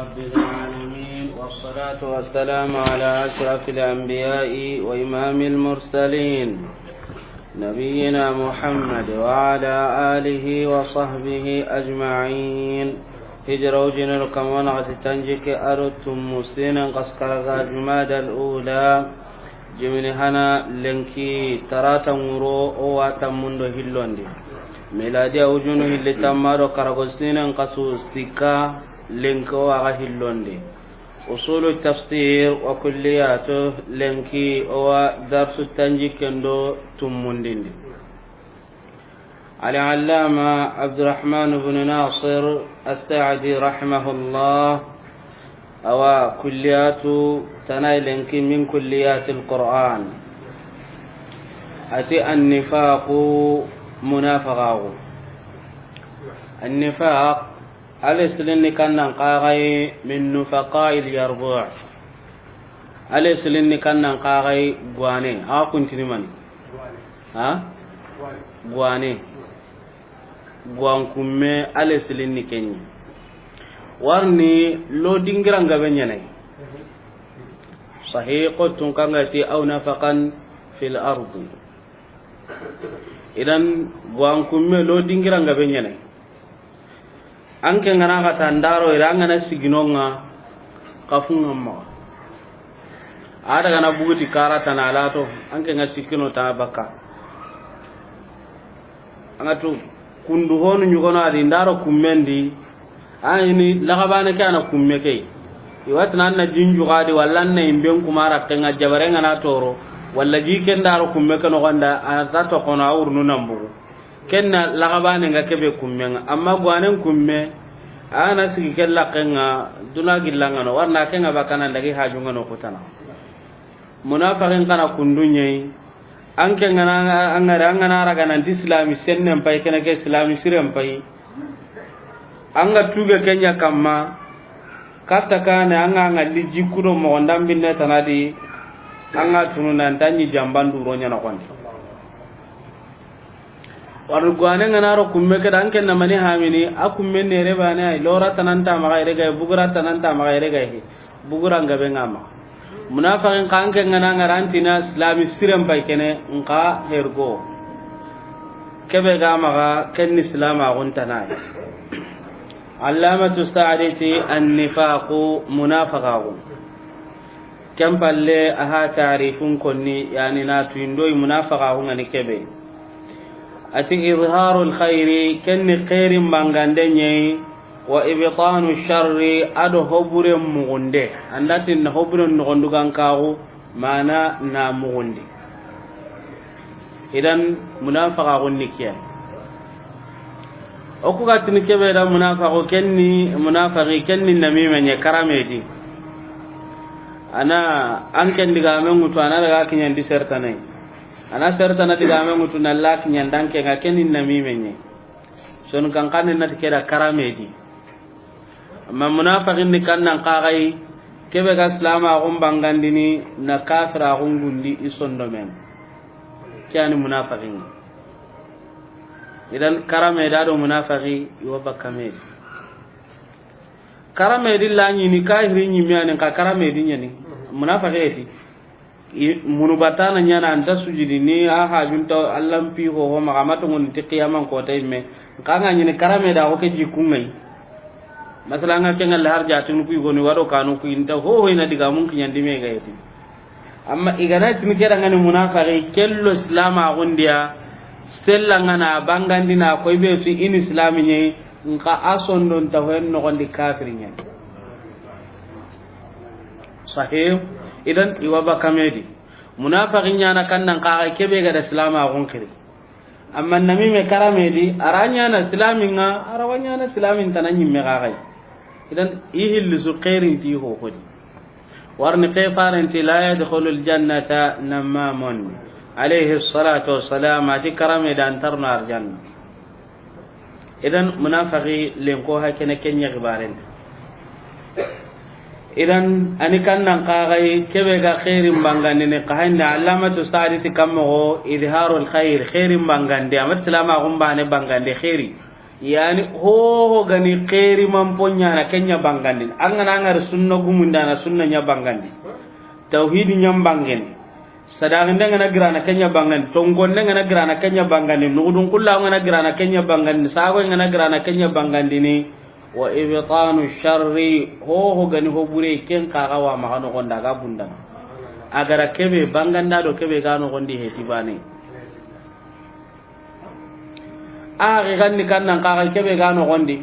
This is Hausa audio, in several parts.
رب العالمين والصلاة والسلام على أشرف الأنبياء وإمام المرسلين نبينا محمد وعلى آله وصحبه أجمعين هجروجنا الكمان تنجك أردتم مسلنا قسكر جماد الأولى جمنهنا لنكي تراتا مرو واتمندو هلوندي ميلادي أوجونه اللي تمارو كارغوسينا قصو سكا لنكو وغا هلوندي أصول التفسير وكلياته لنكي ودرس التنجيك كندو تمندين على علامة عبد الرحمن بن ناصر السعدي رحمه الله أو كليات تنايلنك من كليات القرآن أتي النفاق منافقه النفاق أليسلني كان نقاغي من نفقاء اليربوع أليسلني كان نقاغي غواني كنت نماني غواني غوانكم أليسلني كني warni lo dingiranga benyanai sahih qutun kangati aw nafaqan fil ardi idan buang kumme lo dingiranga benyanai anke ngana kata ndaro iranga na siginonga kafunga ma ada kana buguti karata na alato anke ngasikino ta baka angatu kundu honu nyugono adi ndaro kummendi ayini lagabane kana kumme kay iwatna na jinju gadi walla na imben kumara kenga jabarenga na toro walla jiken daro kumme kano ganda azato kono awurnu nambu kenna lagabane nga kebe kummenga amma gwanen kumme ana sigi kella kenga duna gillanga no warna kenga bakana ndagi hajunga no kutana munafiqin kana kundunye anke ngana angara raga nan islami sennen pay kenake islami siren pay anga tuga kenya kamma kata kana anga ngalli jikuro mo ndambinne tanadi anga tununa tanyi jambandu ronya na kwandi waru gwane nganaro kumme kada anke na mani hamini akumme ne rebane ay lora tananta maga rega bugura tananta maga rega hi bugura ngabe ngama munafiqin kanke ngana ngarantina islami siram bay kene nka hergo kebe ga maga ken islama guntana علامة استعرتي النفاق منافقه كم بالله أها تعريفون كني يعني ناتويندوي منافقه غني كبي أتي إظهار الخير كن خير بانغاندني وإبطان الشر أدو هبر مغنده عندتي نهبر نغندوغان كاغو مانا نامغندي إذن منافقه غني كيان oku gatini kebe da munafaqi kenni namima nya karameti ana anken diga men mutu ana daga kinyan di sertanai ana sertana diga men mutu na la kinyan danke ga kenni namima nya son kan kanin na tikeda karameti amma munafaqin ni kannan qagai kebe ga islama gon bangandini na kafira gon gundi isondo men kyani munafaqin idan karame da do munafiki yo bakame karame dillani ni kahiri ni miane ka karame dinyani munafiki eti munubatana nyana anda sujudi ni aha junta allam pi ho magamato ngun ti qiyamang ko tay me kanga ni karame da ko ke jikungai masalanga kengal har jatun ku goni wado kanu ku inta ho ina diga mun kinyandi me gaiti amma igana tin kera ngani munafiki kello islama gondia sella ngana bangandina koy be fi in islami nye nka ason don tawen no gondi kafirin sahih idan iwaba kamedi munafiqin yana kannan ka kebe ga da islama gon kire amma nami me karamedi aranya na islamin nga arawanya na islamin tanan yimme ga gai idan ihil su khairin ti ho hodi warni qayfaran ti la yadkhulul jannata namamun عليه الصلاة والسلام أتكرم إذا أنترنا الجنة إذن منافقي لنقوها كن يغبارين إذن أني كان نقاغي كبه خير بانغاني قهن علامة سعادتي كمه إظهار الخير خير بانغاندي أمر سلامة غنباني بانغاندي خيري yani ho gani khairi man ponya na kenya bangandi angana ngar sunna gumunda na sunna nya bangandi tauhid nyam bangandi sadaqin ngana grana kenya bangandi tongon ngana grana kenya bangandi nudun kullu ngana grana kenya bangandi sago ngana grana kenya bangandi ni wa ibtanu sharri ho gani ho bure ken kaga wa ma kanu gonda ga bunda agara kebe banganda do kebe gano gondi heti bane aga ganni kannan kaga kebe gano gondi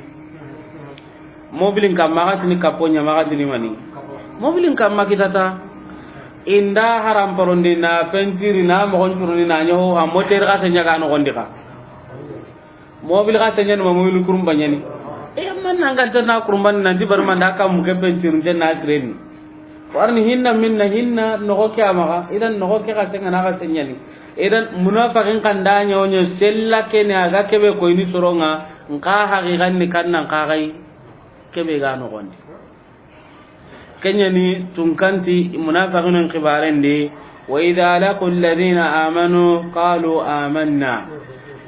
mobilin kam magatini kaponya magatini mani mobilin kam makitata inda haram porondi na pentiri na mo gonturuni na nyo ha motor ka senya gano gondi ka mobil ka senya no mobil kurum banyani man nanga tana kurban nan dibar man da kam ke pentir den nasreni warni hinna minna hinna no ko kama idan no ko ka senga na ka senyani idan munafiqin kan da nyonyo sella ke ne aga kebe ko ini soronga nka haqiqan ni kan nan ka gai kebe ga no gondi kenyani tunkanti munafiqun khibaren de wa idha laqul ladina amanu qalu amanna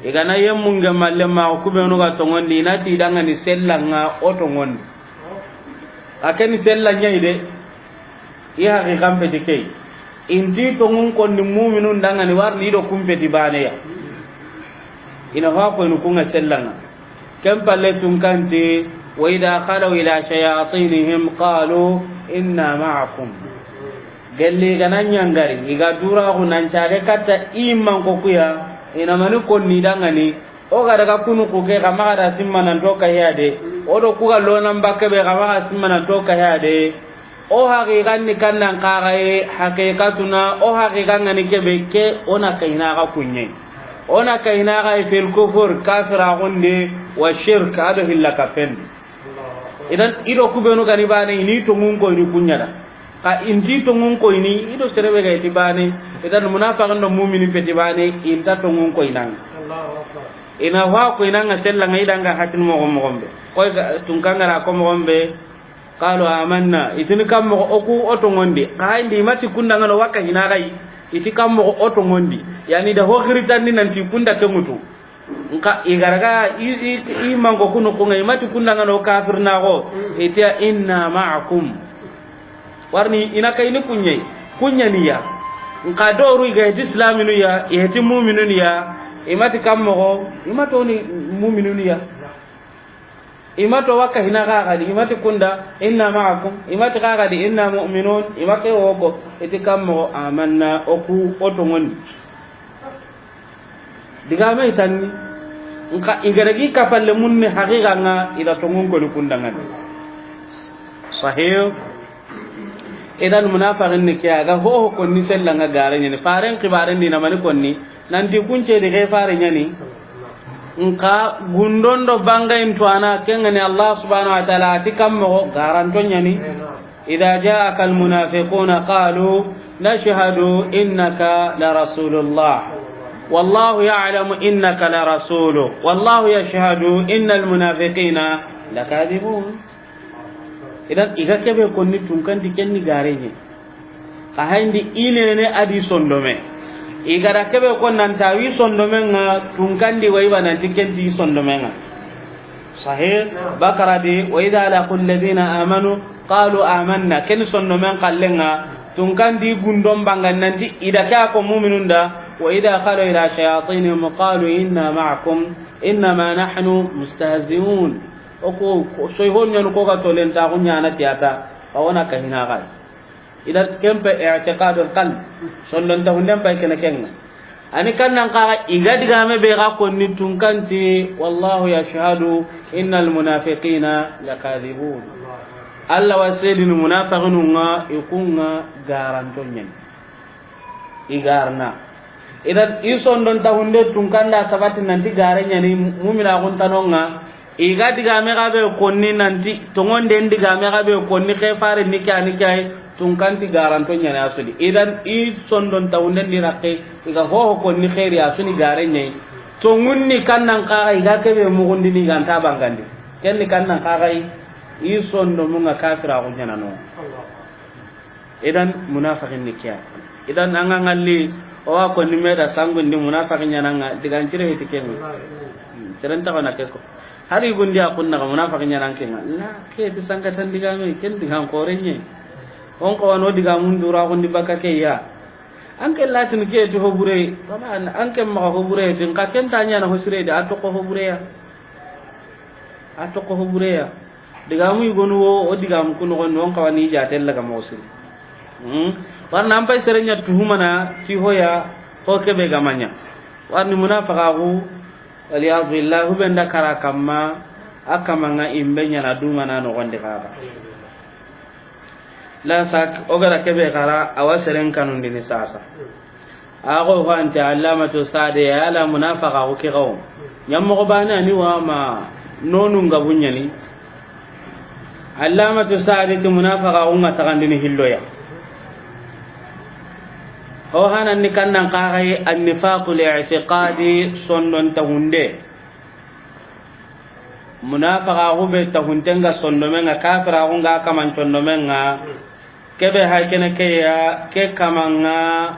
igana yemmun gemalle ma ku be no ga tongondi nati danga ni sellanga otongondi akeni sellanya ide ya ga kambe dikei inti tongun konni mu'minun danga ni warni do kumbe dibane ya ina ha ko no kunga sellanga kam palle tunkanti wa idha khalu ila shayatinihim qalu inna ma'akum gelli gananya ngari iga dura ko nan chare kata imman ko kuya ina mani konni dangani o ga daga kunu ku ke ga magara simmanan to ka yade o do ku ga lonan bakke be ga magara simmanan to ka yade o haqiqan ni kannan qarae haqiqatuna o haqiqan ni ke be ke ona kaina ga kunye ona kaina ga fil kufur kafira gonde wa shirk ado hilla kafen idan ido ku be no gani bane ni to ngun ko ni kunyada ka inti to ngun ko ni ido serebe ga itibane idan munafiqun do mu'minin petibane inta to ngun ko inang Allahu akbar ina wa ko inanga sella ngai danga hatin mo gombe ko tungkanga ra ko mo gombe qalu amanna itini kam mo oku oto ngondi ka indi mati kunda ngano waka hina gai iti kam mo oto ngondi yani da ho khiritan ni nanti kunda kemutu nka igaraga i mango kuno ko ngai mati kunda ngano kafir na go itia inna ma'akum warni ina kay ni kunya niya nka doru ga islaminu ya yati mu'minun ya imati kammo imato ni mu'minun ya imato waka hina ga di imati kunda inna ma'akum imati ga di inna mu'minun imake wogo iti kammo amanna oku otongon diga mai tanni nka igaragi kapalle munne haqiqa nga ila tongon ko kunda ngani sahih idan munafiqin ne kiya ga ho ko ni sella nga garanya ni faren kibaren ni na mani konni nanti kunce de ke farenya ni nka gundondo banga intwana kengani Allah subhanahu wa ta'ala tikammo garantonya ni idza ja'aka almunafiquna qalu nashhadu innaka la rasulullah wallahu ya'lamu innaka la rasuluhu wallahu yashhadu innal munafiqina lakadibun idan iga kebe konni tunkan dikenni garenye ka haindi ile ne adi sondome iga da kebe kon nan tawi sondome nga tunkan di waiba nan tikenti sondome nga sahih bakara di wa idha laqul ladina amanu qalu amanna ken sondome kallenga tunkan di gundom bangan nanti ida ka ko mu'minun da wa idha khalu ila shayatinihim qalu inna ma'akum inna ma nahnu mustahzi'un oko soy hon nyano ko ga tolen ta kunya na tiata awona ka hina ga ida kempe i'tiqadul qalb sollon ta hundam bay kana kenga ani kannan ka iga diga me be ga ko ni tunkanti wallahu yashhadu innal munafiqina lakadibun alla wasidin munafiqununga ikunga garantonyen igarna idan ison don ta hunde tunkanda sabati nanti garenya ni mu'mina kun tanonga iga diga me ga be konni nanti tongonde diga me ga be konni ke fare nikani kai tunkanti garanto nyana asudi idan i sondon tawne ni rakke iga ho konni khairi asuni garenye tongunni kannan ka iga ke be mugundi ni ganta bangandi kenni kannan ka gai i sondo munga kafira ko nyana no idan munafiqin nikiya idan an ngalli o wa konni me da sangundi munafiqin nyana nga diga cire hitiken serenta kana ke ko hari gundi akunna munafiqin nan kenga la ke ti sangatan diga me ken diga korenye on ko wano diga mun dura gundi baka ke ya an ke latin ke to hobure taban an ke ma hobure tin ka ken tanya na hosire da to ko hobure ya diga mu gonu o diga mu kuno gon on kawani ja tella ga mosiri warna am pay serenya tuhumana ti hoya ko ke be gamanya warni munafiqa gu waliyadu billah hubenda kara kamma akamanga imbenya na dunga na no gonde kaba la sak ogara kebe kara awaseren kanun dini sasa ago wanta allamatu sade ya la munafiqa gu ki gaw nyammo ko bana ni wa ma nonu ngabunya ni allamatu sade ti munafiqa gu ngata kandini hilloya o hanan ni kannan qaray an-nifaqu li'tiqadi sondon tahunde munafiqa hube tahuntenga sondomenga kafira hunga kaman sondomenga kebe hakene ke ya ke kamanga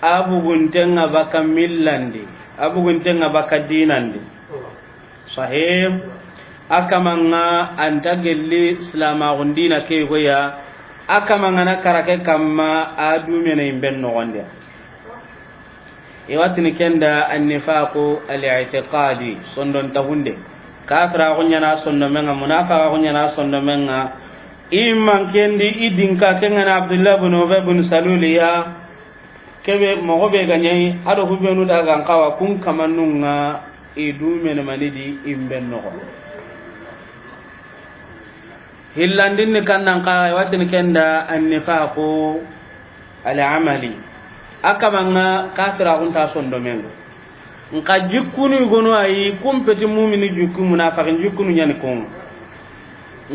abuguntenga baka millandi abuguntenga baka dinandi sahih akamanga antagelli islama gundina ke goya akamangana karake kamma adu mena imben no gonde iwatini kenda an-nifaqu al-i'tiqadi sondon tahunde kafira gunyana sondo menga munafiqa gunyana sondo menga imman kendi idinka kengana abdullah ibn ubay ibn saluliya kebe mogobe ganyai ado hubenu daga kawa kun kamannunga idu mena manidi imben no hillandin ni kannan qara watin kenda an-nifaqu al-amali akamanga kafira gunta sondo mengo nka jikunu gono ayi kumpeti mu'mini jikku munafiqin jikunu nyani kon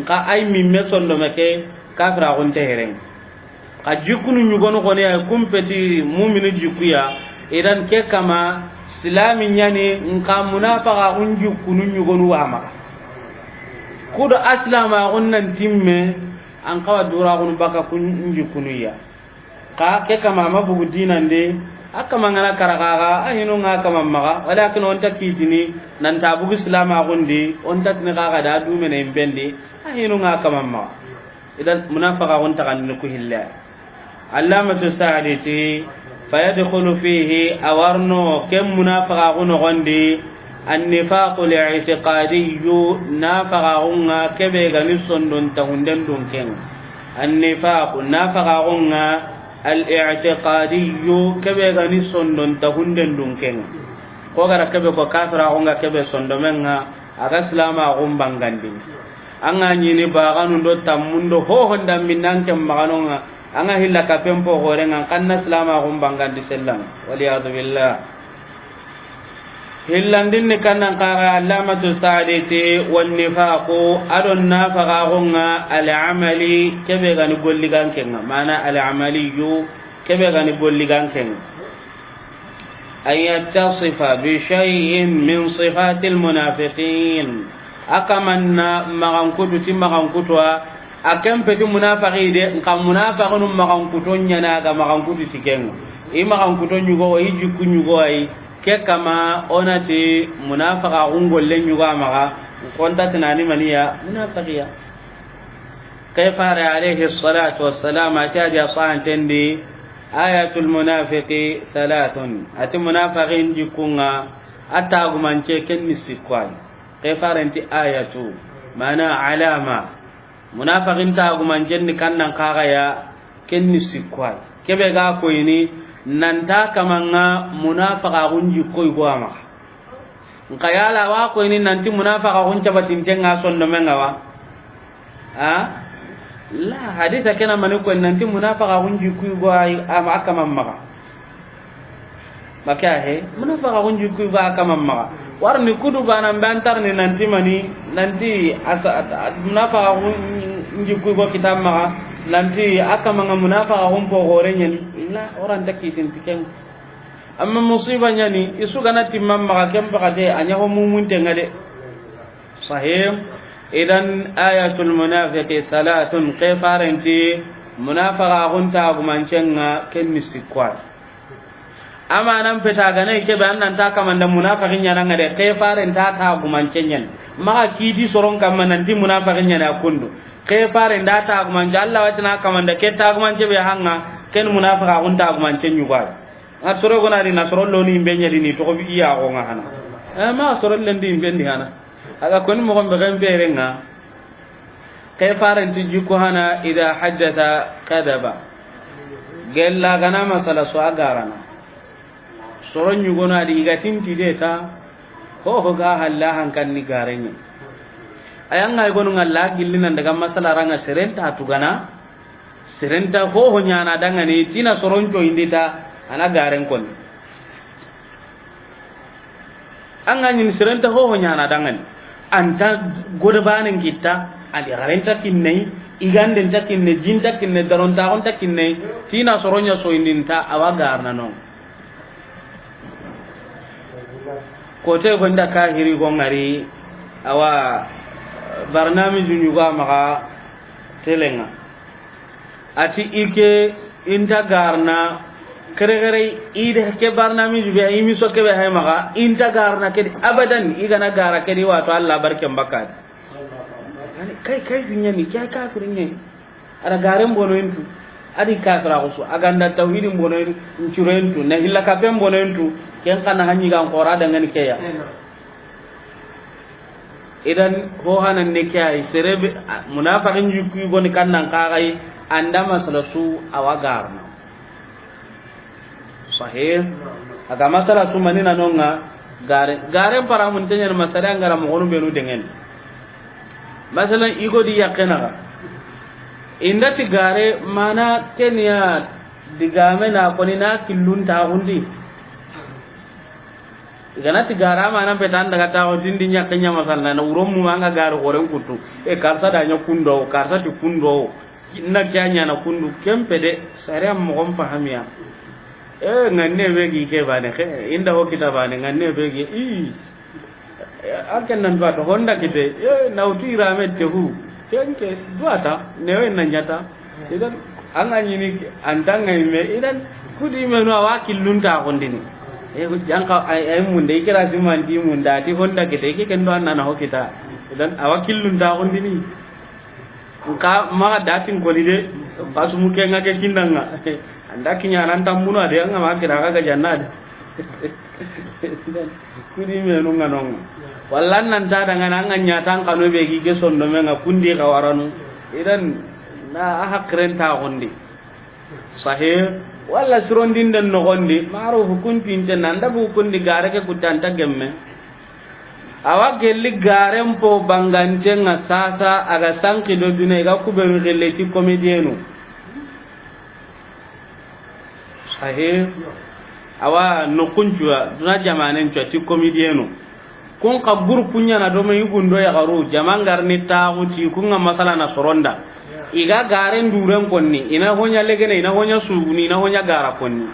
nka ay mimme sondo meke kafira gunta hereng ka jikunu nyugono gone ay kumpeti mu'mini jikku ya idan ke kama islami nyani nka munafiqa gun jikunu nyugono wama kudo aslama gonnan timme an kawa dura gon baka kunji kunuya ka ke kama mabugu dinande akama ngana karagaga ahinu nga kama maga walakin on takitini nan tabugu islama gondi on tatni gaga da du mena imbendi ahinu nga kama maga idan munafiqa gon takan ku hilla allamatu sa'idati fayadkhulu fihi awarno kem munafiqa gon gondi النفاق الاعتقادي نافقا كبه غني سندون تهندن دونكن النفاق نافقا الاعتقادي كبه غني سندون تهندن دونكن ko gara kebe ko kafira onga kebe sondomenga aga islama gum bangandi anga nyini baganu do tammundo ho honda minnan kem maganonga anga hilla ka pempo gorenga kanna islama gum bangandi sellam waliyadu billah hillandin ni kannan qara allamatu sa'idati wan nifaqu adon nafaqa gonga al-amali kebe gani golli gankenga mana al-amaliyu kebe gani golli gankenga ay yattasifa bi shay'in min sifati al-munafiqin akamanna magankutu timagankutuwa akam peti munafiqi de kam munafiqun magankutonya na ga magankutu tikenga i magankuto nyugo i jikku nyugo ay ke kama onati munafiqa gungolle nyuga maga konta tinani maniya munafiqiya kayfa alayhi salatu wassalam ataja sa'antendi ayatul munafiqi thalathun ati munafiqin jikunga atagumance kenni sikwai kayfa ranti ayatu mana alama munafiqin tagumance ni kannan kaga ya kenni sikwai kebe ga koyini nanta kamanga munafiqa gunji koy goama nkayala wa ko ni nanti munafiqa gunja batintenga sondo menga wa la haditha kana maniko nanti munafiqa gunji koy goay ama akamamma maka he munafiqa gunji koy ba akamamma warni kudu bana bantar ni nanti mani nanti asa munafiqa gunji koy go kitamma nanti akamanga munafiqa gumpo gorenyen la orang takitin tiken amma musiba nyani isu gana timam maka kem bakade anya ho mumunte ngade sahih idan ayatul munafiqi salatun qifaranti munafiqa gunta gumancenga ken misikwat ama nan peta ga ne ke ban nan ta kamanda munafiqin yana ngade ke faren ta gumancenyen maka kiti soron kam nan di munafiqin yana kundu ke faren da ta gumanja Allah watina kamanda ke ta gumanje be hanga ken munafiqa kun ta gumancenyu ba a soro gona di nasoro lo ni benya di ni to ko iya ko ngana ma soro len di bendi hana aga kon mo gombe gam berenga ke faren ti juko hana ida haddatha kadaba gella gana masala so agarana soro nyugona di gatin ti deta ho ga halla hankan ni garenye ayanga gonu ngalla gillinan daga masala ranga serenta tugana serenta ho nyana danga ni tina soronco indita ana garen kon anga nyin serenta ho nyana danga ni anta godbanen gitta ali garenta kinne igande takinne jinta kinne daronta on takinne tina soronya so indinta awa garna no kote gonda kahiri gongari awa barnamij nyuga maka telenga ati ike inta garna kere ide ke barnamij be imi so ke be hay maka inta garna ke abadan igana gara ke di wato Allah barke mbakad kai dunya ni kya kafirin ne ara garen bono intu adi kafira ko so aganda tauhidin bono intu rentu na hilla ka pem bono intu ken kana hanyi gan qora dangan ke ya idan ho hanan ne kai serebe munafiqin yukku goni kannan kagai anda masala su awagarna sahih aga masala su manina nonga gare para mun tanya masala ngara mo gonu benu dengen masalan igo di yakena indati gare mana kenya digame na konina killun ta hundi ganati gara mana petan daga tawo dindi nyakanya masalla na uromu manga garu goren kutu e karsa da nyakundo karsa ti kundo na kyanya na kundu kempede sare mo gom fahamiya e nganne begi ke bane ke inda ho kita bane nganne begi akan nan ba to honda kite e nauti rame tehu kenke duata newe nan nyata idan an anyini andanga me idan kudi me no awakilun ta hondini e janka ay mun de kira siman di mun da ti honda kite ke kendo anna ho kita idan awakilun ta hondini ka ma datin golide pasu muke ngake kindanga anda kinya nan tambuno ade nga ma kira ka jannat kudi me no nganon wallan nan ta daga nan anya tan kanu be gi ge sondo me nga kundi ka waranu idan na hakren ta gondi sahih walla surondin den no gondi maro hukunti inten nan da bu kundi gare ke kutanta gemme awa gelli garen po bangante nga sasa aga sanki do dune ga kuberu gelle ti comedienu sahih awa no kunjua duna jamanen ti comedienu kun ka gurupunya na do mai gundo ya garu jamangar ni ta uti kun ga masala na soronda iga garen duren konni ina honya legene ina honya suguni ina honya gara konni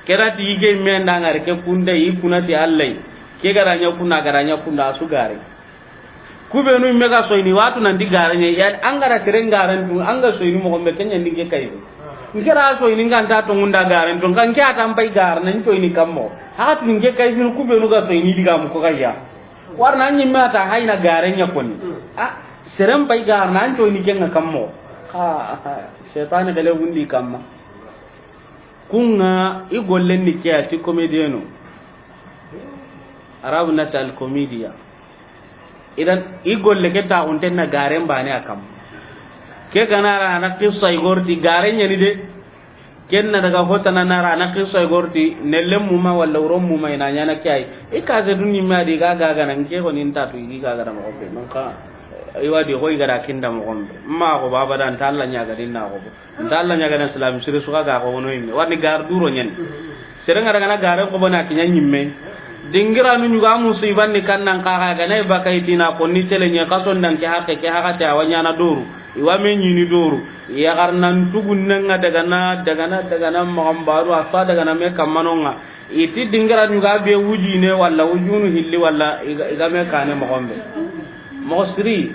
kerati ige menda ngare ke kunda yi kunati allai ke garanya kuna su gare kube nu mega so ini watu nan di garanya ya angara keren garan tu anga so ini mo gombe kenya ndi ke kai ngera so ini nganta to ngunda garan to kan kya tampai gar nan to ini kammo ha tu nge kai sinu kube nu ga so ini diga mu ko kaya warna nyi mata haina garanya konni serem pai gar nan to ini kenga kammo ha shaytan gele wundi kamma kunga igollen ni kya ti comediano arabu na tal comedia idan igolle ke ta unten na garen bane akam ke ganara na qissa igorti garen yani de kenna daga hota na nara na qissa igorti nellem muma walla urom muma ina nyana kai ikaze dunni ma de gaga ganan ke ko nin ta tu gi gaga da mo be non ka aywa de hoy gara kinda mo gombe ma ko baba dan talla nya ga dinna ko talla nya ga na islam sire su ga ko no yimbe wani gar duro nyen serenga daga na garen ko bona kinya nyimme dingira nu nyuga musiban ni kannan ka ga nay bakaitina ko ni telenya kason dan ke haka ta wanya na duru iwa men nyini duru ya garnan tugun nga daga na magambaru asa daga na me kamanonga iti dingira nyuga be wuji ne walla wujunu hilli walla iga me kane mo gombe mo siri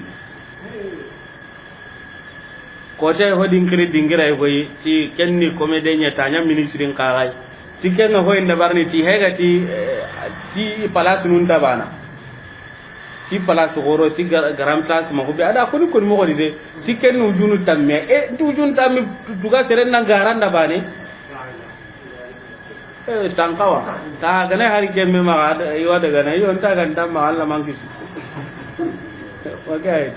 ko tay ho dingira e boyi ti kenni komede nya tanya ministrin ka gai tikenga hoynda barni ti hega ti palace nun tabana ti palace goro ti garam place ma hobi ada ko ni ko mo de tiken nu junu tamme tu junu tamme duga seren na garanda bane tangkawa ta gane hari gemme ma ada yo daga na yo ta ganda ma Allah man kisi wagai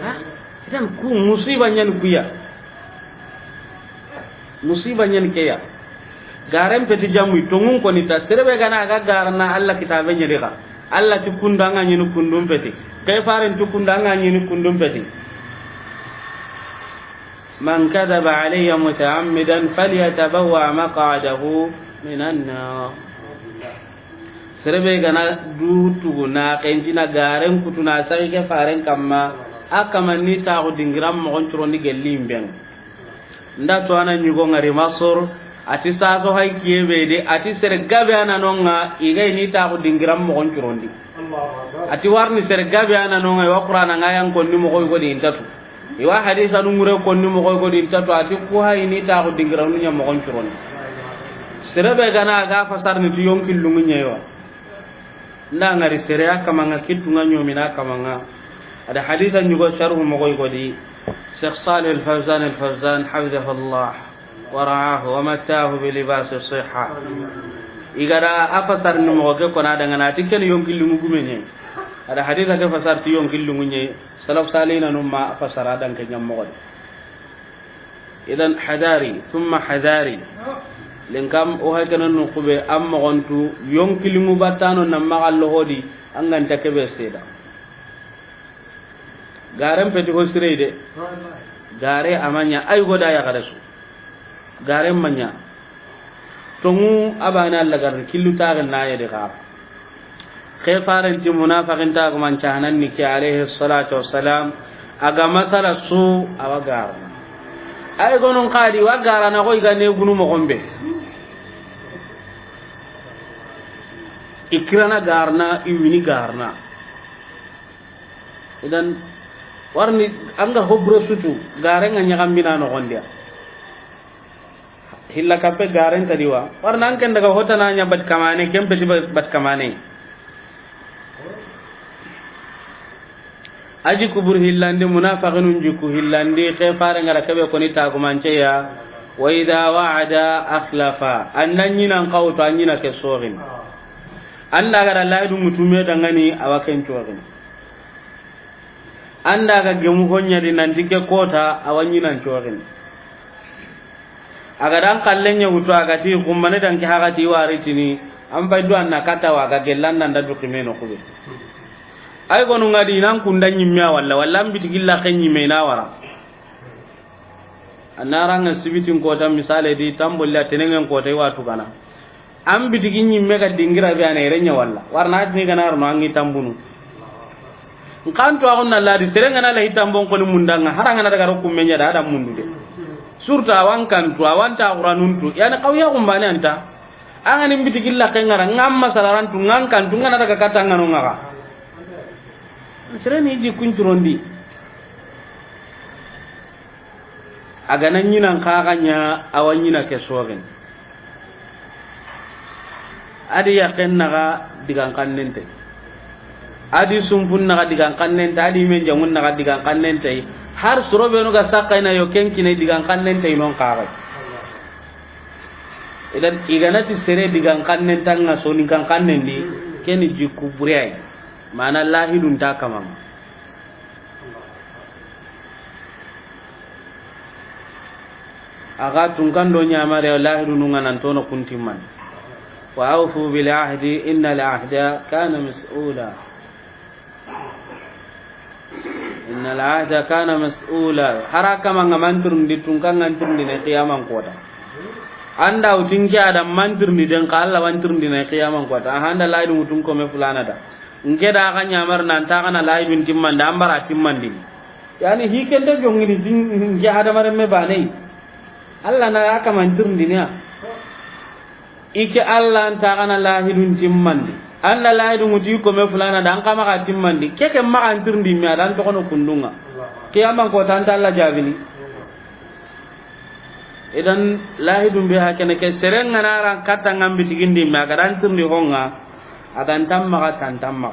ha idan ku musiba nyan kuya musiba nyan keya garam peti jamu tongun ko ni ta serebe gana ga garna Allah kitabe nyede ka Allah ti kundanga nyinu kundum peti kay faran ti kundanga nyinu kundum peti man kadaba alayya mutaammidan falyatabawwa maq'adahu minan nar serebe gana du tuguna kenjina garen kutuna sai ke faran kamma akama ni ta ko dingram mo gonchro ni gellimben nda to ana nyugo ngari masor ati saso hay kiyebe de ati sere gabe ana nonga igay ni ta ko dingram mo gonchro ndi ati warni sere gabe ana nonga wa qur'ana ngayan ko ni mo ko di intatu iwa hadisa nu ngure ko ni mo ko di intatu ati ko hay ni ta ko dingram nu nyam mo gonchro ndi sere be gana ga fasar ni tu yonkil lungu nyewa nda ngari sere akama ngakitu nganyo mina kama nga ada haditha nyugo sharhu mo ko di Sheikh Salih Al-Fawzan حفظه الله ورعاه ومتاه بلباس الصحة igara afasar ni mo ke kona daga na tiken yonkillu ngumenye ada haditha ke fasar ti yonkillu ngunye salaf salina no ma afasara dan ke nyam mo idan hadari thumma hadari linkam o ha kanan no kube am mo gontu yonkillu ngubatano na magallo hodi angan takebe seda garam peti ho sireide gare amanya ay goda ya garasu gare manya tongu abana Allah gar killu tagal na ya de ga khifaran ti munafiqin ta man chahanan ni ki alayhi salatu wassalam aga masala su awagar ay gonon qadi wagara na ko igane gunu mo gombe ikrana garna iwini garna idan warni anga hobro sutu garenga nyagambina no gondia hilla kape garen tadiwa warna anken daga hotana nya bat kamane kempe bat kamane aji kubur hillande munafiqun jiku hillande khefare ngara kabe koni ta gumanche ya wa idha wa'ada akhlafa annanyi nan qawto anyina ke sorin anda gara laidu mutume dangani awaken chorin anda ga gemu honya di nanti ke kota awanyi nan corin aga dan kallenya hutu aga ti kumbane dan ki haga ti wari tini am bay do anna kata wa ga gellan nan da du kimeno kube ay gonu ngadi nan kundan nyimya walla bitigilla ken nyimena wara anara nga sibitin kota misale di tambolla tenengen kota watu kana am bitigin nyimme ga dingira be ana renya walla warna ni kana arno angi tambunu nkanto agonna ladi serenga na la hitambon ko mundanga haranga daga rokum menya da adam mundude surta awan kantu awan ta quranuntu yani qawiya gumbane anta angani bitigilla kengara ngamma salaran tu ngankan tu ngana daga katanga no ngaka sereni ji kunturondi aga nan yinan kaganya awan yina ke sogen adi yaken naga digan kannente adi sumpun naga digan kannen ta adi men jangun naga digan kannen tai har surobe no ga sakaina yo kenkine digan kannen tai non kaga idan iganati sere digan kannen tanga soni kan kannen di keni jikku buriyai mana lahidun ta kamam aga tungkan do nyamare lahidun nganan tono kuntimman wa awfu bil ahdi innal ahda kana mas'ula innal ahda kana mas'ula haraka manga mantur ndi tungkan ngantur ndi ne qiyaman kota anda utinki adam mantur ndi den kala mantur ndi ne qiyaman kota handa laidu mutun ko me fulana da ngeda ga nyamar nan ta kana laidun timman da ambara timman di yani hikende jongini jingi adamare me banei Allah na aka mantur ndi ne ike Allah ta kana laidun timman di anda laidu muti ko me fulana dan kama ka timmandi keke ma antir ndi mi adan to kono kundunga kiyama ko tan Allah jabini idan lahidun be hakene ke serenga nara kata ngambi tigindi ma garan tirni honga agan tamma tantamma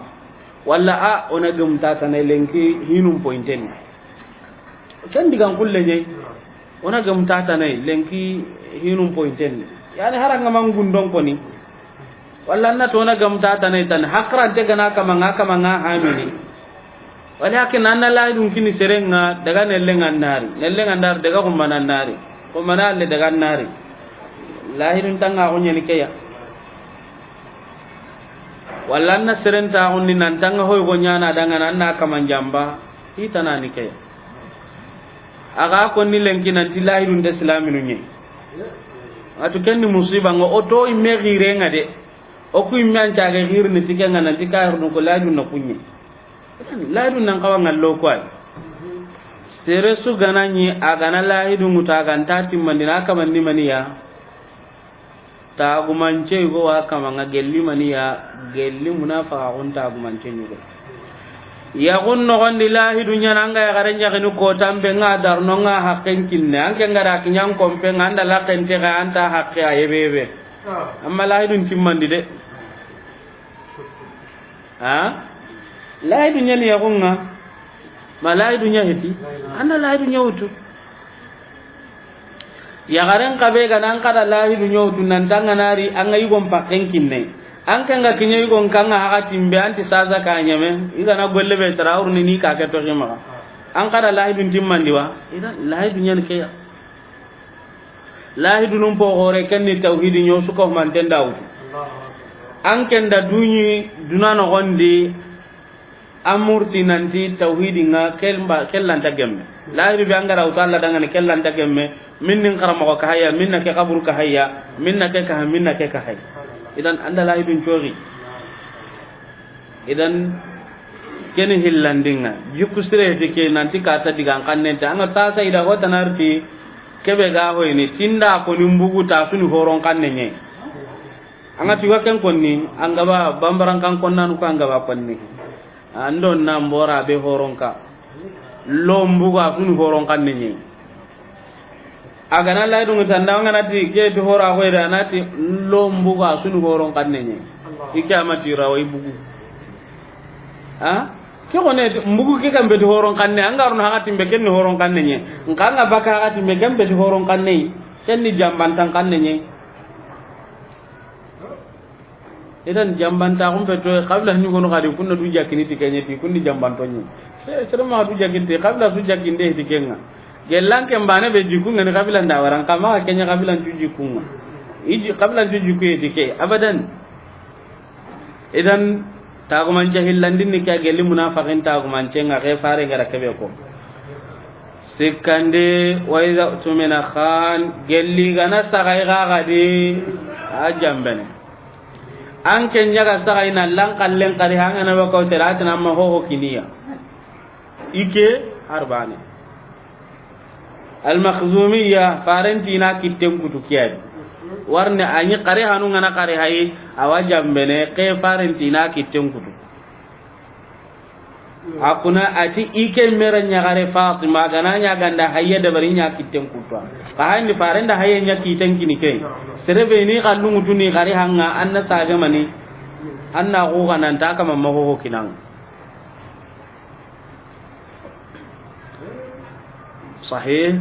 walla a ona gum tata ne lenki hinum pointen kan digan kulle nyai ona gum tata ne lenki hinum pointen yani haranga mangundon ko ni walla na to na gum tata ne tan hakran te gana kama hamini walakin anna lahidun kini serenga daga nellenga ndar daga kumana nari ko manalle daga nari lahirun tanga ko nyani kaya wallanna serenta onni nan tanga hoy go nyana daga nan na kama jamba hitana ni kaya aga ko ni lenki nan ti lahirun de islaminu nyi atu kenni musiba ngo oto imme girenga de o ku imme an caga girni tikenga nan tikayru ko lahirun na kunyi lahirun nan kawa ngallo ko ay sere su gananyi agana lahidun mutagan tati mandina kama ni maniya ta gumance go wa kama nga gelli maniya gelli munafa on ta gumance ni go ya gunno gondi lahidun nyana nga ya garanja kinu ko tambe nga darno nga hakken kinne anke ngara kinyan kompe nganda la kente ga anta hakke ayebebe amma lahidun timmandi de ha lahidun nyani ya gunga malai dunya heti anna lahi dunya utu ya garan kabe ga nan kada lahi dunya utu nan tanga nari an ga yugon pakken kinne an kan ga kinye yugon kan ga haka timbe anti saza ka nyame iga na golle be tarawur ni ka ka to hima an kada lahi dun timmandi wa idan lahi dunya ne kaya lahi dunum po hore ken ni tauhidin yo su ko man tenda utu an ken da dunyi dunano gondi amurti nanti tauhidin nga kellanta gemme lahiru bi angara uta Allah dangane kellanta gemme minnin karama ko kahaya minna ke qabru kahaya minna ke kahaya idan anda lahidun cori idan kene hillandinga jukusire dike nanti kata digan kannente anga sasa ida ko tanarti kebe ga hoyni tinda ko nimbugu ta suni horon kannenye anga tiwa ken konni anga ba bambaran kan konnanu ko anga ba konni andon nambora be horonka lombuga sunu horonka nenye agana lay dungu tandanga nati ke to hora ko ida nati lombuga sunu horonka nenye ikamati rawi bugu ha ke gone mbugu ke kambe to horonka ne angaru hakati be ken horonka nenye nganga baka hakati be gambe to horonka ne ken ni jambantan kan nenye idan jambanta ko beto qabla ni gono gadi kunna du jakini tikanye ti kunni jambanto ni sere ma du jakinte qabla du jakinde tikenga gelanke mbane be jikunga ni qabla nda waran kama kenya qabla du jikunga iji qabla du jikuye tike abadan idan tagu man jahillandin ni ka gelli munafiqin tagu man cenga ke fare ngara kebe ko sikande wa iza tumina khan gelli gana sagai ga gadi ajambene an ken nyaga saga ina lan kallen kari hanga na ba ko seratina amma ho kiniya ike arbani al makhzumiyya farantina kitten kutu kiyadi warne anyi kare hanu ngana kare hayi awajam bene ke farantina kitten kutu akuna ati ike mera nyagare Fatima gananya ganda hayya da barinya kitten kutu ka handi faranda hayya nya kitten kini kai serebe ni kallu mutuni kare hanga anna saga mani anna ko kanan ta kama maho kinang sahih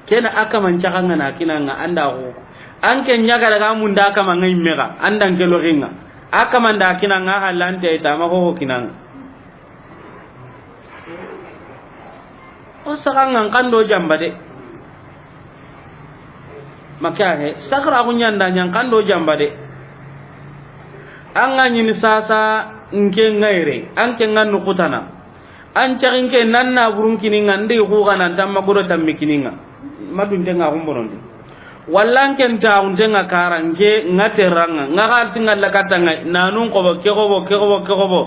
kena aka manca na kinanga anda ko an ken nyaga daga mun da kama ngai mega andan ke loringa aka manda kinanga halante ta maho kinang o sakangan kando jambade maka he sakra kunyanda nyang kando jambade anga nyini sasa nke ngaire anke ngannu kutana an carinke nanna burun kininga ndi ko kana tamma goro tammi kininga madun tenga humbonondi wallan ken ta untenga karange ngateranga ngaka tinga lakatanga nanun ko bo ke ko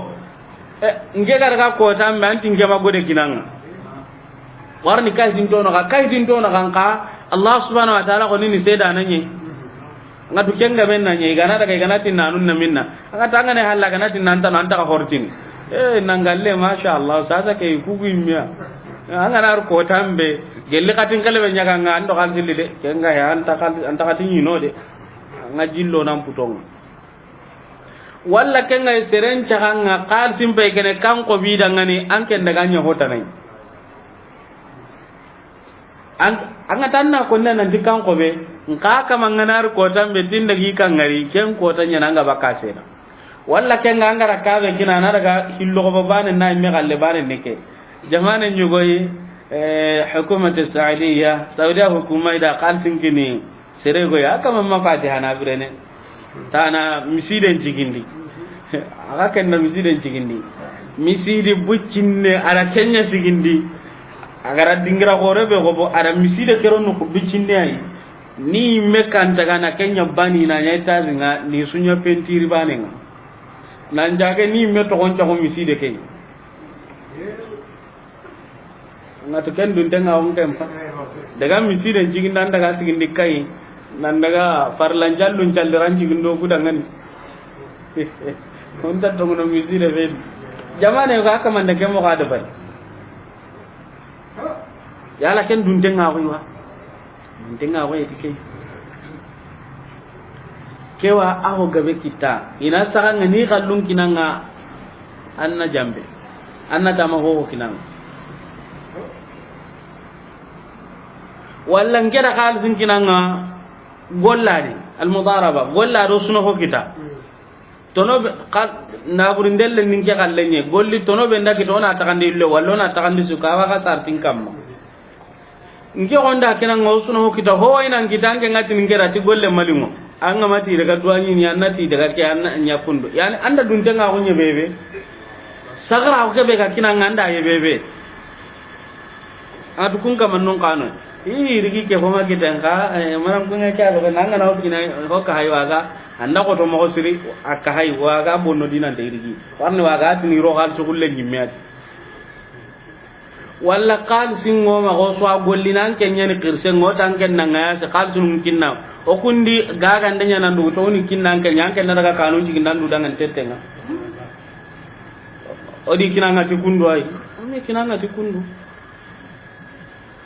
nge garga ko tambe antinge magode kinanga warni kai din to no kan ka Allah subhanahu wa ta'ala ko ni seda nanye ngadu kenga men nanye gana daga gana tin nanun na minna aka tangane halla gana tin nanta ka hortin nangalle masha Allah sasa ke kugu imya angana ko tambe gelli katin kale be nyaga nga ando kal silli de kenga ya anta katin yino de nga jillo nan putong walla kenga seren chaganga qal simpe kene kan ko bidangani anke daga nya hota nai anga tanna ko nan dikan ko be nka kama nganar ko tambe tinda gi kan ngari ken ko tanya nanga bakasena walla kenga angara kaga kina na daga hillo ko bane na me galle bane neke jamana nyugoyi hukumat saudiya saudiya hukuma ida qalsin kini serego ya kama mafatiha na birene tana misiden jigindi aga kenna misiden jigindi misidi buccinne ara kenya sigindi agara dingira gore be gobo ara miside kerono ko buccinne ay ni mekanta kana kenya bani na nyata zinga ni sunya pentiri banenga nan jage ni meto goncha ko miside kay ngata ken dun tenga on tempa daga miside jiginda daga sigindi kai nan daga farlan jallun jalliran jigindo gudangan on ta to ngono miside be jamane ko aka man daga mo ga da bai yala ken dun tenga ko wa dun tenga ko yake kewa aho gabe kita ina saka ngani kallun kinanga anna jambe anna tama ho kinanga walla ngeda khalsin kinanga gollani al mudaraba gollado suno ho kita tono na burindelle ninge kallenye golli tono be ndaki tona takandi illo wallo na takandi sukawa ka sartin kamma nge onda kinanga suno ho kita ho ina ngitange ngati ngera ti golle malingo anga mati daga tuani ni annati daga ke anna nyakundo yani anda dunte nga ko nyebebe sagara ko be ka kinanga anda yebebe adu kun ka mannon kanu rigi ke foma gitanka maram kun ka ga nanga na hokina ko ka haywaga anda ko to mo siri akka haywaga bonno dinan de rigi warne waga tini ro hal sugulle nyimmati walla qal singo ma go so gollinan kenya ni qirse ngotan ken nanga se qal sun kinna o kundi gaga ndenya nan du to ni kinna kenya ken daga kanu ci kindan du dangan tetenga o di kinanga ti kundu ay me kinanga ti kundu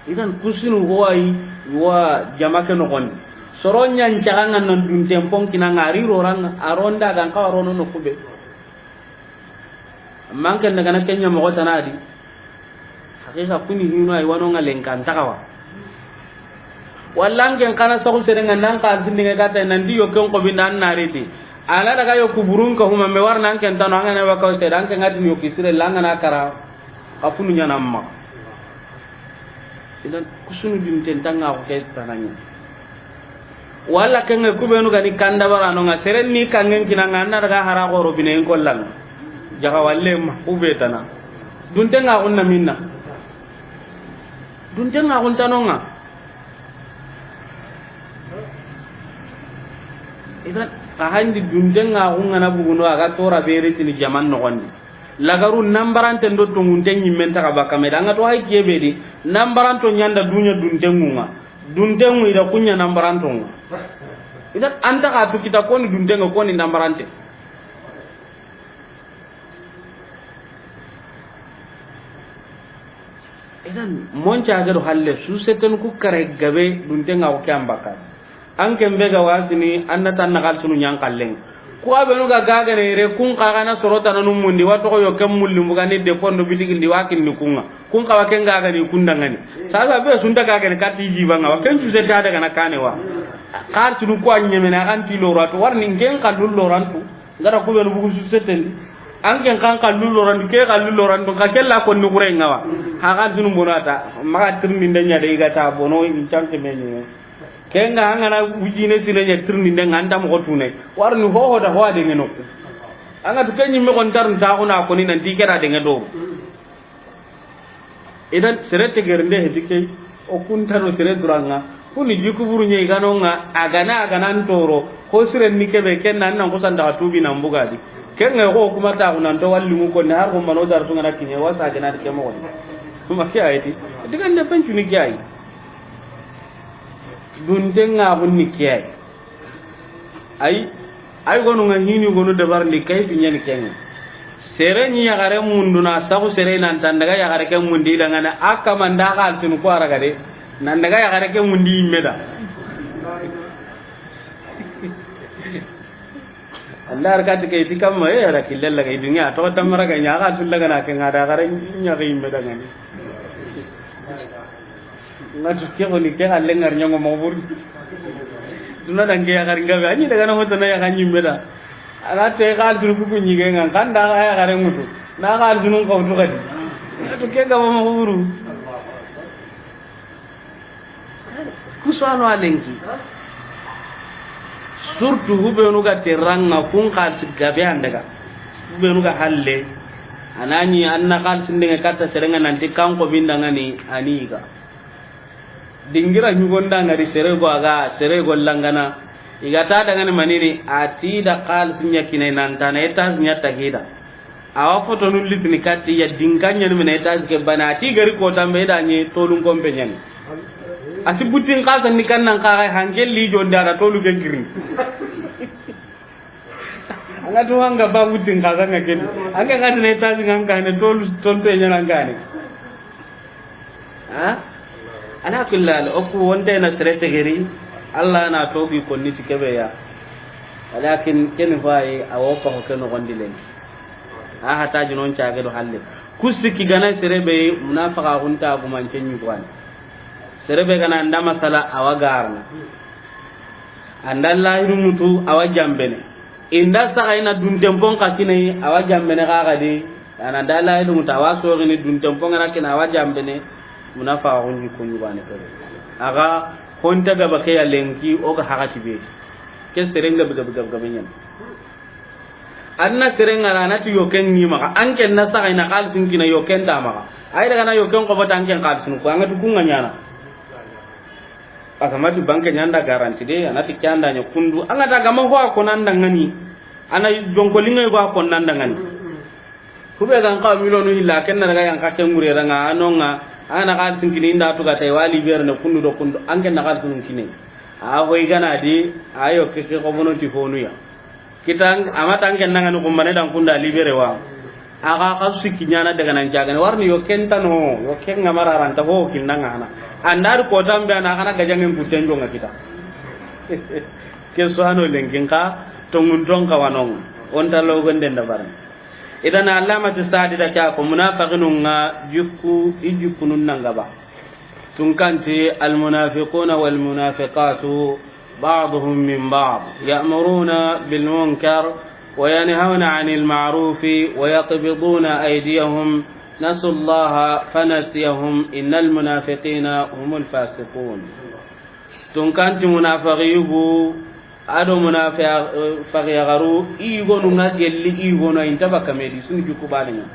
idan kusinu hoai wa jamake no gon soronya ncaganga nan dun tempon kinanga ri roranga aronda gan ka rono no kube manken daga na kenya mo tanadi hakika kuni hino ay wano ngalen kan takawa wallangen kana sagu serenga nan ka zindinga kata nan diyo ken ko binan nareti ala daga yo kuburun ko huma me warna ken tano ngane wa ko sedan ken ngati yo kisire langa na kara afunu nyana amma idan kusunu din tentanga ko ke tananya walla ken ko benu gani kanda barano nga seren ni kangen kinanga na daga hara ko robine ko lang jaga walle ma ubetana dun tenga onna minna dun tenga gon tanonga idan ahandi dun tenga gon na buguno aga tora bere tini jaman no gondi lagaru nambarante ndo to ngunte nyimmen ta ka kameda nga to hay kebe di nambaranto nyanda dunya dun tengunga dun tengu ida kunya nambaranto idan anta ka tu kita koni dun tenga koni nambarante idan monca ga do halle su seten ku kare gabe dun tenga ko kambaka an kembe ga wasini annata na kal sunu nyang kalleng ko abenu ga gaga ne re kun ka na sorota nanu mundi wato ko yo kam mulli mbuga ne de kondo bitigi ndi wakin ni kunga kun ka waken gaga ni kundangani sasa be sunta gaga ne kati jibanga waken su seta daga na kanewa kar tunu ko anyeme na kan ti lorato warni ngen kalul lorantu ngara ko benu bugu su seten an ken kan kalul lorantu ke kalul lorantu ka kella ko ni gure ngawa ha kan tunu bonata maka tirni ndenya de igata bono in chamte menye kenga angana ujine sinenya tirni ndenga anda mo tune warni ho da ho de ngeno anga to kenyi me kon tarun ta ona ko ni nan tikera de ngado idan serete gernde hedike o kuntaro sere duranga kuni jikuburu nye ganonga agana ntoro ko sire nikebe kenna nan ko sanda tubi nan bugadi kenga ko kuma ta kunan to walli mu ko ne har ko mano dar tunga kinye wasa gana de kemo kuma kiyaiti digan ne pencu ni kiyayi duntenga bunni kiyai ay gonu nga hini gonu dabar li kay fi nyen kenga sere ni ya gare mundu na sagu sere nan tan daga ya gare ke mundi daga na aka manda ka tun ko ara gade nan daga ya gare ke mundi meda Allah arka take tikam ma ya ra killalla ga dunya to tamara ga nya ka sulla ga na ke ngada gare nya ga meda ngani ngatu ke oni ke halle ngar nyango mo bur duna dange ya gar ngabe ani daga na hoto na ya ganyi meda ana te gal dun ku kunyi ge ngan kan da ya gare mutu na gal dunun ko to gadi to ke ga mo buru kusano alenki surtu hubenu ga teranga kun kal sigabe andaga hubenu ga halle anani anna kal sindenge katta serenga nanti kanko bindanga ni aniga dingira nyugonda ngari serego aga serego langana igata daga ni manini ati da kal sinya kinai nantana eta sinya tagida awa foto nul litni katti ya dinganya ni mena eta ke banati gari ko tambe da ni tolun kompe nyen ati butin kasa ni kan nan kare hangel li jonda da tolu ke girin anga to hanga ba butin kasa ngaken anga ngati ne eta singa ngane tolu tonto nyana ngane ha ana kullal oku wonde na serete gari Allah na togi konni tikebe ya walakin ken fay awopa ko ken gondilen a hata jinon caage do halle kusiki gana serebe munafiqa hunta guman kenyu kwan serebe gana nda masala awagarna andalla hiru mutu awajambene inda sagaina dun tempon kakine awajambene kagadi ana ndalla hiru mutu awaso ni dun tempon ngana kina awajambene munafiqa hunni kunyu bane ko aga honta ga bakaya lenki o ga hakati be ke serenga biga menyen anna serenga na tu yoken ni maka anken na saka ina kal sinkina yoken da maka ai daga na yoken ko bata anken kal sin ko anga dukunga nyana aka mati banke nyanda garanti de anati kyanda nya kundu anga daga ma ho ko nanda ngani ana jonko linga ko ko nanda ngani kube kan ka milonu hilla ken daga yang ka kengure ranga anonga ana kal sinkini inda to ga tay wali berne kundu do kundu anken na kal sinkini a hoy gana di ayo ke ko bono ti fonu ya kitang amata anken nanga no kumbane dan kunda libere wa aga kasu kinyana daga nan jaga warni yo kentano yo kenga mararan ta ho kinanga ana andar ko tambe ana kana gajangen putenjo ngakita ke sohano lengin ka tongundong kawanong onta logo ndenda baran idan allama tisadi da ka ko munafiqun nga jukku ijukunun nangaba tunkanti almunafiquna walmunafiqatu بعضهم من بعض يأمرون بالمنكر وينهون عن المعروف ويقبضون أيديهم نسوا الله فنسيهم إن المنافقين هم الفاسقون تنكنت منافقيه أدو منافق يغرو إيغونو نجلي إيغونو إنتبا كميدي سنجوكو بانيا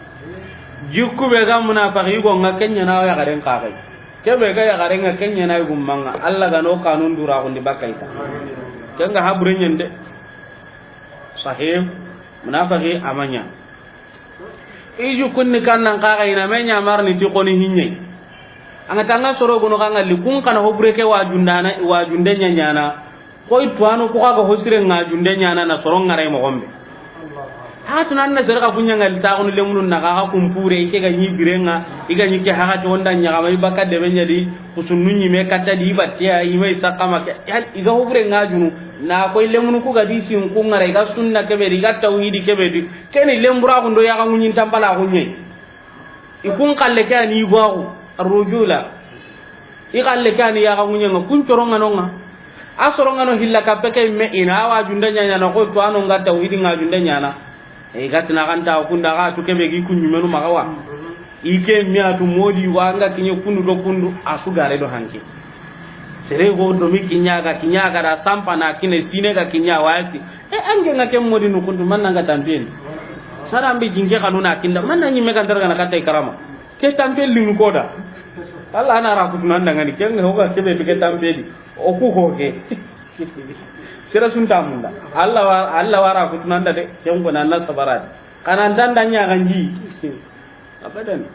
جوكو بيغا منافقيه نكن يناو يغرين قاقي kebe ga ya garenga kenya na gummanga alla ga no kanun dura ko ndi bakaita kenga habure nyende sahih munafiki amanya iju kunni kannan ka ga ina menya marni ti koni hinye anga tanga soro gono kanga likun kana hobure ke wajunde nyanyana koy tuano ko ga hosire ngajunde nyana na soro ngare mo gombe hatu nan na zerga bunya ngal ta ko lemunun na ga kumpure ke ga nyi birenga iga nyi ke ha to onda nya ga mai baka de benya di kusunun nyi me kata di batia yi mai sakama ke iga hobre ngajunu na ko lemunu ku ga di sin ku ngare ga sunna ke be diga tauhidi ke be di keni lembura ko ndo ya ga munyin tambala ko nyi ikun kalle ke ani gwagu arrujula ikalle ke ani ya ga munyin kun toronga nonga asoronga no hilla ka peke me ina wa junda nya na ko to anu ngata tauhidi ngajunda nya na e gatina kanta kunda ga to kebe gi kunyu menu magawa ike mi atu modi wanga kinyo kundu do kundu asugare do hanke sere go do mi kinyaga da sampa na kine sine ga kinya wasi e ange ngake modi no kundu man nga tampeni sarambe jinge kanuna kinda man nanyi me kan darga na kata karama ke tampel lingu koda Allah ana ra kutu nan ngani kenga hoga kebe ke tampeli o ku hoge sira sunta munda Allah wara kutnanda de kengo nan na sabarat kanan dandanya ganji abadan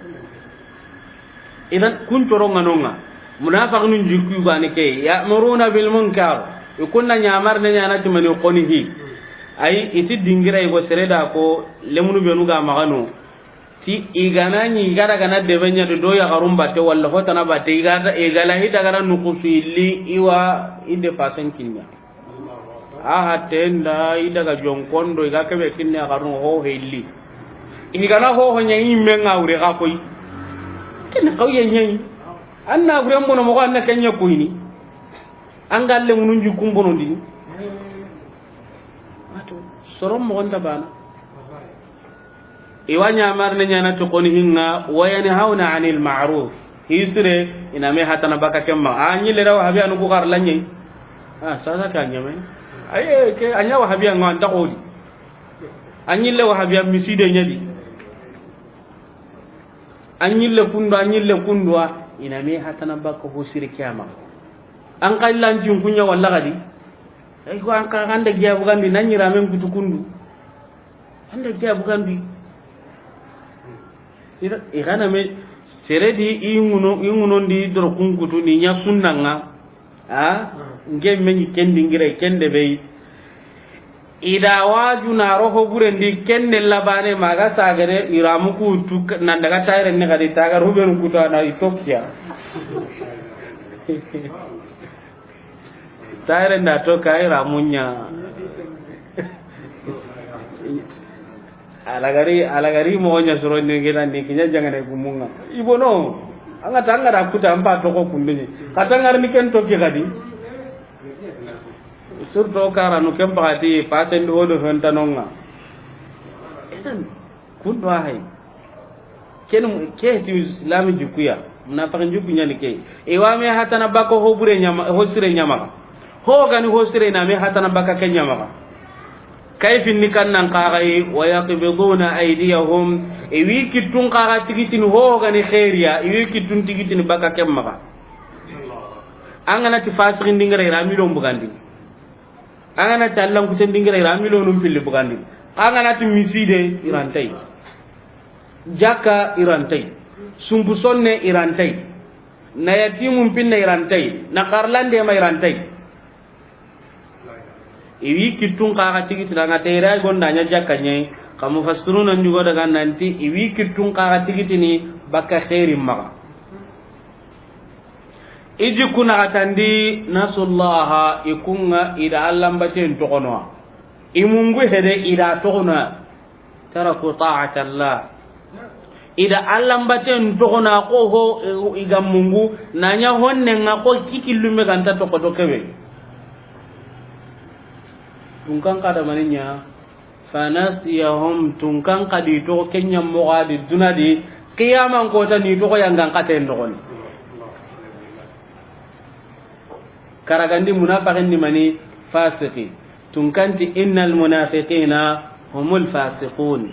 idan kun toro nganonga munafiqun jikku gani ke ya'muruna bil munkar ikunna nyamar ne nyana timani qonihi ai iti dingira go sereda ko lemunu benu ga magano ti iganani gara gana de benya do ya garumba te walla hota na bate igada igala hita gara nukusili iwa ide pasen kinya aha tenda ida ga jonkondo iga kebe kinya garu ho helli igana ho ho nyi menga ure ga koy ken qawye nyi anna gure mbono mo anna kenya koyni angalle munun ju kumbono ndi ato sorom mo gonda bana iwanya marne nyana to koni hinga wayani hauna anil ma'ruf hisre ina me hatana baka kemma anyi le rawa habiya nugo gar lanye sasa ka nyame aye ke anya wa habiya ngwan ta kodi anyi le wa habiya miside nyadi anyi le kundwa ina me hatana baka ho sire kiyama an kallan jin kunya walla gadi ai ko an ka anda giya bugandi nanyira men kutukundu anda giya bugandi igana me seredi inguno ndi dor kunkutu ni nya sunnanga nge men kendi ngire kende be ida waju na roho burendi kenne labane maga sagare iramu ku nan daga tayre ne gadi tagar huben kuta na Ethiopia tayre na to kai ramunya alagari mo nya suro ni ngina ni kinya jangane gumunga ibono anga tanga da kuta ampa to ko kundini katanga ni ken to kigadi surto kara no kem bagati pasen do do hontanonga edan kundo hay ken ke ti islami jikuya munafiqin jukunya ni ke e wa me hatana bako ho bure nyama ho sire nyama ho gani ho sire na me hatana baka ken nyama kayfin ni kannan qagai wa yaqbiduna aydiyahum e wi kitun qaga tigitin ho gani khairiya e wi kitun tigitin baka kemma angana ti fasirin dingare rami do bugandi angana ti allan kusen dingare rami do num pilli bugandi angana ti miside irantai jaka irantai sumbu sonne irantai na yatimun pinne irantai na qarlande ma irantai iwi kitun kaga tigiti daga tayra gonda nya jakanye kamu fasiruna njugo daga nanti iwi kitun kaga tigiti ni baka khairin maga iji kuna atandi nasullaha ikunga ida allam baten tokono imungu hede ida tokono taraku ta'ata allah ida allam baten tokono ko ho iga mungu nanya honne ngako kikilume ganta tokoto kebe tungkan kada maninya fanasiyahum tungkan kadi to kenya mogadi dunadi qiyaman ko tani to yang ngangkaten dokon karagandi munafiqin ni mani fasiqi tungkanti innal munafiqina humul fasiqun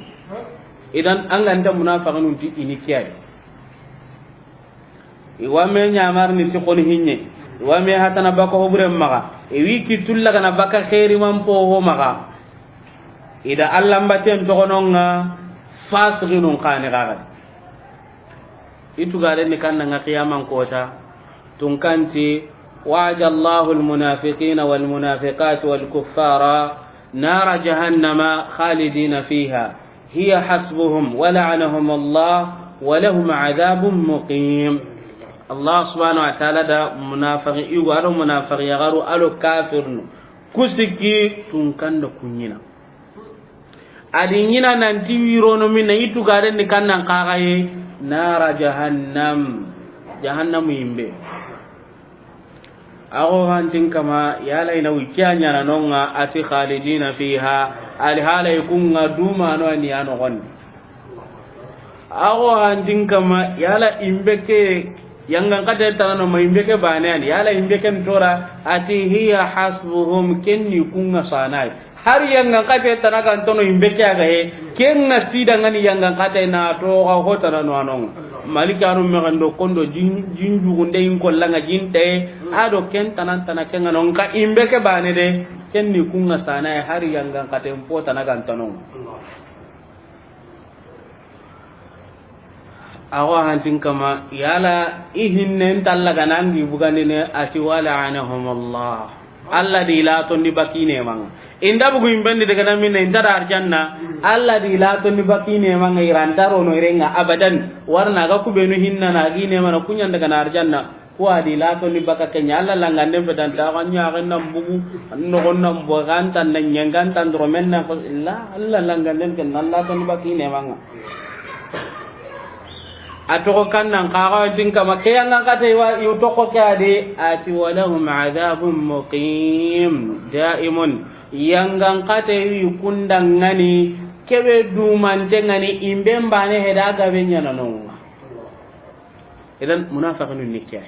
idan an ganta munafiqun ti inikiyai iwa me nyamar ni ti kon hinne iwa me hatana bako hobre maga ewi kitulla kana baka khairi man po ho maga ida allambate to gononga fasiqinun qani gaga itu gare ni kan nga qiyaman kota tunkanti wa'ada Allahu almunafiqina walmunafiqat walkuffara nar jahannama khalidina fiha hiya hasbuhum wa la'anahum Allah wa lahum 'adhabun muqim Allah subhanahu wa ta'ala da munafiqi iwaro munafiqi yagaru alo kafirnu kusiki tunkanda kunyina adinyina nanti wirono minna itu garen ni kannan kagaye nara jahannam yimbe ago hantin kama yala ina wikyanya nanonga ati khalidina fiha al hala yakunga duma no ani ano gon ago hantin kama yala imbeke yangan kata tanano mai mbeke banani yala imbeke ntora ati hiya hasbuhum kenni kunga sanai har yangan kata tanaka antono imbeke aga he kenna sida ngani yangan kata na to ho tanano anon malikanu megando kondo jinju gunde in kollanga jinte ado ken tanan tanaka nganon ka imbeke bane de kenni kunga sanai har yangan kata empo tanaka antono awa hantin kama yala ihinnen tallaga nangi bugandine ati wala anahum Allah Allah di la to ni bakine man inda bugu imbendi daga nan minna inda arjanna Allah di la to ni bakine man irantaro no irenga abadan warna ga kubenu hinna na gine man kunya daga arjanna ko adi la to ni baka kenya Allah la ngande bedan ta ganya ga nan bugu no gonnam bo gantan nan nyangantan do menna ko illa Allah la ngande ken Allah to ni bakine man atoko kannan kaga dinka makaya ngakate wa yutoko kade ati walahum adabun muqim daimun yangan kate yukundang ngani kebe dumante ngani imbemba ne heda ga benya nanon idan munafiqun nikya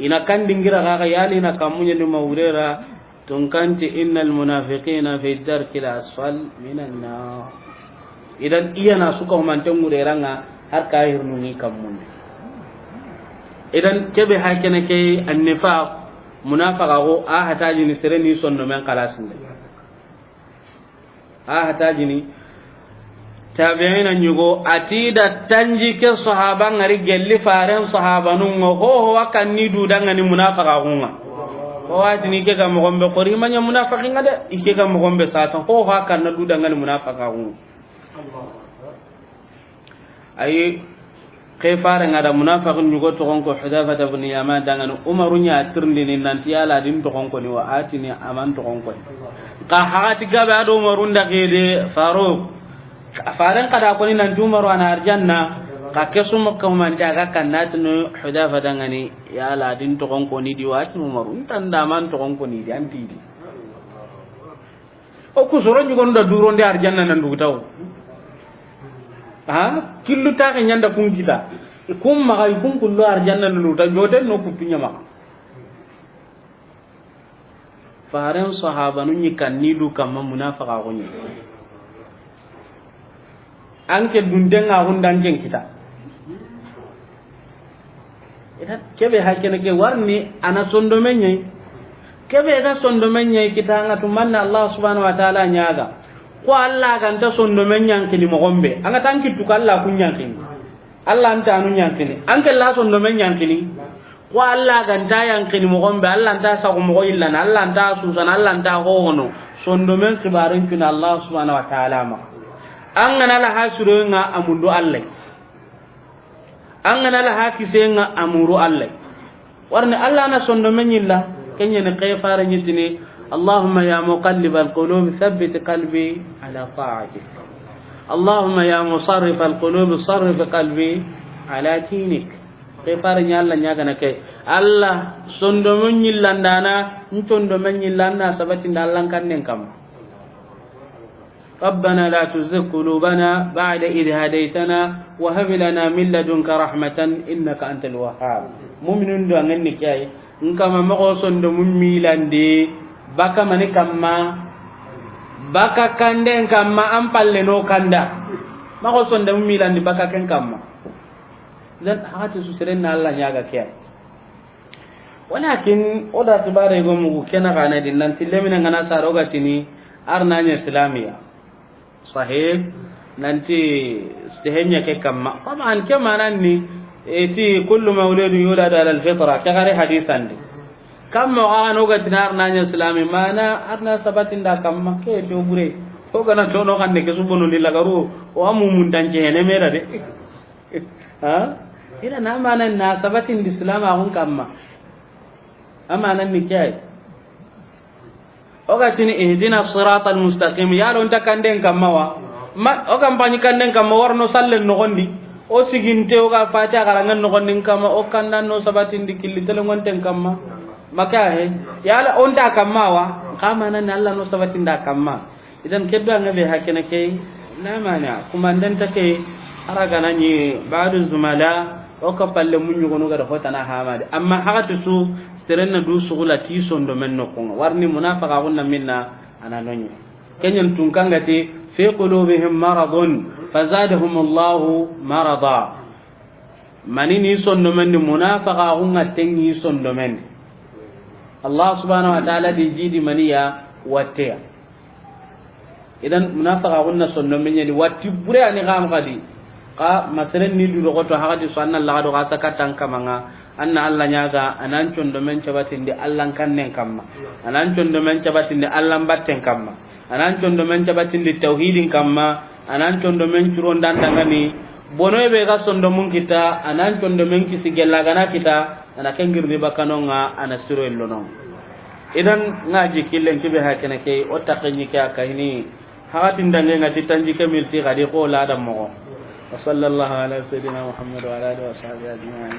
ina kan dingira kaga yali na kamunya ni mawrera tunkanti innal munafiqina fi darkil asfal minan nar idan iya na suka humante ngureranga har kahir nuni kammun idan kebe hakene ke annifaq munafiqa go a hataji ni sereni sonno men kalasin a hataji ni tabi'ina nyugo atida tanji ke sahaba ngari gelli faren sahaba nun go wakan ni dudanga ni munafiqa gonga o wati ni ke ga mo gombe ko rimanya munafiqin ngade ike ga mo gombe sasa ko hakan na dudanga ni munafiqa gonga ay kayfare ngada munafiqun nyugo to gonko Hudayfa ibn Yaman dangan Umarunya tirndini nanti ala din to gonko ni wa atini aman to gonko ka hati gabe ado Umarunda gede Faruq faran kada ko ni nanti Umaru ana arjanna ka kesum ko man daga kannat no Hudayfa dangani ya ala din to gonko ni di wa atini Umaru tanda man to gonko ni di anti di o ku soro nyugo nda duro ndi arjanna nan dugutaw ha killu ta kan yanda kun kita kum ma kai kun kullu arjanna nu ta joden no kupinya ma faran sahaba nun yi kan ni du kam munafiqa ko ni anke dunden ga hundan jen kita ida kebe hakene ke warni ana sondo menye kebe ga sondo menye kita ngatu manna Allah subhanahu wa ta'ala nyaga ko Allah kan ta sondo men yankini mo gombe anga tanki tu kala kun yankini Allah anta anu yankini anke la sondo men yankini ko Allah kan ta yankini mo gombe Allah anta sa ko mo illa na Allah anta susan Allah anta hono sondo men kibarin kin Allah subhanahu wa ta'ala ma angana la hasuru nga amundu Allah angana la hakise nga amuru Allah warne Allah na sondo men yilla kenya ne kayfara nyitini اللهم يا مقلب القلوب ثبت قلبي على طاعتك اللهم يا مصرف القلوب صرف قلبي على دينك كيفار نيالا نياغنا كي الله سوندو من يلاندانا نتوندو من يلانا سبتين دالان كانن كام ربنا لا تزغ قلوبنا بعد إذ هديتنا وهب لنا من لدنك رحمة إنك أنت الوهاب مؤمنون دو ngani kay ngama mako sondo mum milande baka mani kamma baka kande kamma ampalle no kanda mako sonde milandi baka ken kamma lan hati su serenna Allah nyaga kiyai walakin oda tibare go mu kena kana din nan tilemina ngana saroga tini arnanya islamiya sahih nanti stehenya ke kamma taban ke mananni eti kullu mawludun yulad ala alfitra ka gari hadisan di kamma ano ga tinar nanya islami mana arna sabatin da kamma ke to bure ko kana to no kan ne ke subonu lilla garu o amu mun tanje ne mera de ha ila na mana na sabatin islam ahun kamma amana ni kai o ga tini ihdina siratal mustaqim ya don takanden kamma wa o kan bani kanden kamma warno sallen no gondi o siginte o ga fata garangan no gondin kamma o kandan no sabatin dikilli telongon ten kamma maka he yala onta kamawa kama nan Allah no sabatin da kamma idan keddo an be hakena ke na mana kuma dan take araga nani ba'du zumala o ka palle mun yugo no ga hota na hamade amma hagatu su serenna du sugula ti sondo men no ko warni munafiqa gunna minna ana nonye kenyen tunkanga ti fi qulubihim maradun fazadahum Allah marada manini sondo men munafiqa gunna tengi sondo men Allah subhanahu wa ta'ala di jidi maniya wattiya idan munafiqa gunna sonno men yani watti bure ani gam kadi ka masren ni du goto haadi sanna la do gasa katan kamanga anna Allah nyaga anan condo men cabatindi Allah kannen kamma anan condo men cabatindi Allah batten kamma anan condo men cabatindi tauhidin kamma anan condo men curon dandangani bono be ga sondo mun kita anan condo men kisi gellagana kita ana kengirni bakanonga ana siro illono idan ngaji killen tibe hakene ke o takenyi ka kahini hakatin dange ngati tanji ke milti gadi ko la dam mo wa sallallahu ala sayidina muhammad wa ala alihi wa sahbihi ajma'in